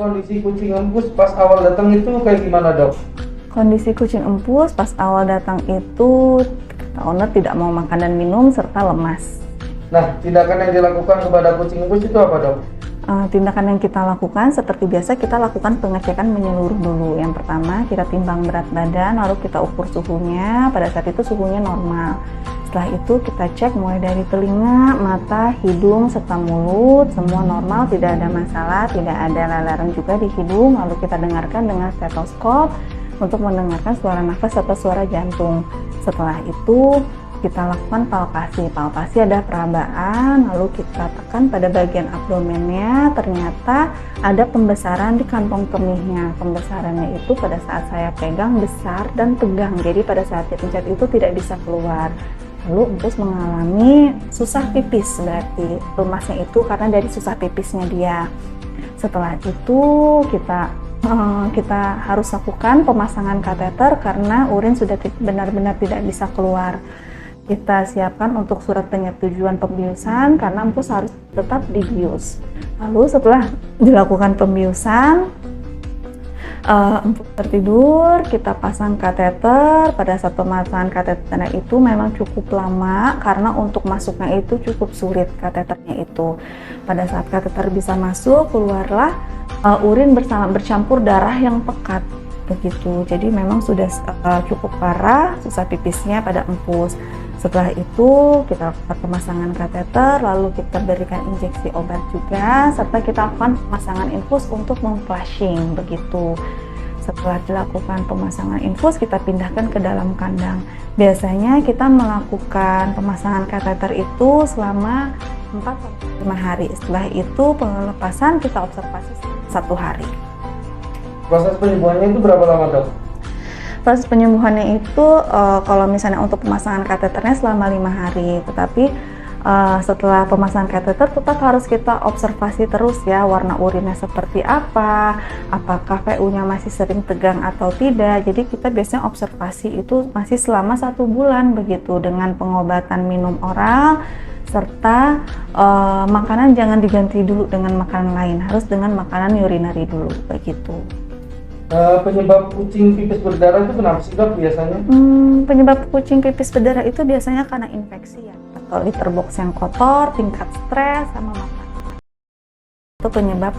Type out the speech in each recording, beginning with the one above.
kondisi kucing empus pas awal datang itu kayak gimana, Dok? Kondisi kucing empus pas awal datang itu owner tidak mau makan dan minum serta lemas. Nah, tindakan yang dilakukan kepada kucing empus itu apa, Dok? Tindakan yang kita lakukan seperti biasa, kita lakukan pengecekan menyeluruh dulu. Yang pertama, kita timbang berat badan, lalu kita ukur suhunya. Pada saat itu suhunya normal. Setelah itu kita cek mulai dari telinga, mata, hidung, serta mulut, semua normal, tidak ada masalah, tidak ada lalaran juga di hidung. Lalu kita dengarkan dengan stetoskop untuk mendengarkan suara nafas atau suara jantung. Setelah itu kita lakukan palpasi. Palpasi ada perabaan, lalu kita tekan pada bagian abdomennya, ternyata ada pembesaran di kantong kemihnya. Pembesarannya itu pada saat saya pegang besar dan tegang, jadi pada saat dipencet itu tidak bisa keluar. Lalu empus mengalami susah pipis, berarti lemasnya itu karena dari susah pipisnya dia. Setelah itu kita harus lakukan pemasangan kateter karena urin sudah benar-benar tidak bisa keluar. Kita siapkan untuk surat penyetujuan pembiusan karena empus harus tetap dibius. Lalu setelah dilakukan pembiusan, empus tertidur, kita pasang kateter. Pada saat pemasangan kateternya itu memang cukup lama karena untuk masuknya itu cukup sulit kateternya itu. Pada saat kateter bisa masuk, keluarlah urin bercampur darah yang pekat begitu. Jadi memang sudah cukup parah susah pipisnya pada empus. Setelah itu kita lakukan pemasangan kateter, lalu kita berikan injeksi obat juga, serta kita lakukan pemasangan infus untuk memflushing begitu. Setelah dilakukan pemasangan infus, kita pindahkan ke dalam kandang. Biasanya kita melakukan pemasangan kateter itu selama 4-5 hari. Setelah itu pelepasan kita observasi 1 hari. Proses penyembuhannya itu berapa lama, Dok? Proses penyembuhannya itu kalau misalnya untuk pemasangan kateternya selama 5 hari, tetapi setelah pemasangan kateter tetap harus kita observasi terus ya, warna urinnya seperti apa, apakah PU-nya masih sering tegang atau tidak. Jadi kita biasanya observasi itu masih selama 1 bulan begitu, dengan pengobatan minum oral serta makanan jangan diganti dulu dengan makanan lain, harus dengan makanan urinary dulu begitu. Penyebab kucing pipis berdarah itu kenapa sih, Dok, biasanya? Penyebab kucing pipis berdarah itu biasanya karena infeksi ya, atau litter box yang kotor, tingkat stres, sama makan. Itu penyebab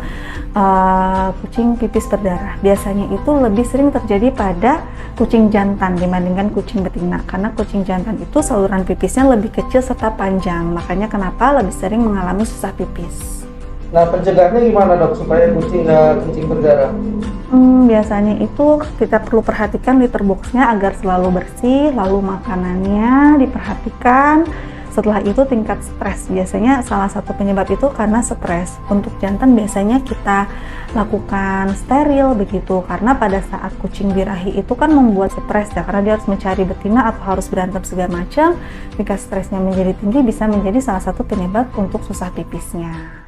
kucing pipis berdarah. Biasanya itu lebih sering terjadi pada kucing jantan dibandingkan kucing betina, karena kucing jantan itu saluran pipisnya lebih kecil serta panjang, makanya kenapa lebih sering mengalami susah pipis. Nah, pencegahannya gimana, Dok, supaya kucing nggak kencing berdarah? Biasanya itu kita perlu perhatikan litter boxnya agar selalu bersih, lalu makanannya diperhatikan. Setelah itu tingkat stres, biasanya salah satu penyebab itu karena stres. Untuk jantan biasanya kita lakukan steril begitu, karena pada saat kucing birahi itu kan membuat stres ya, karena dia harus mencari betina atau harus berantem segala macam. Tingkat stresnya menjadi tinggi bisa menjadi salah satu penyebab untuk susah pipisnya.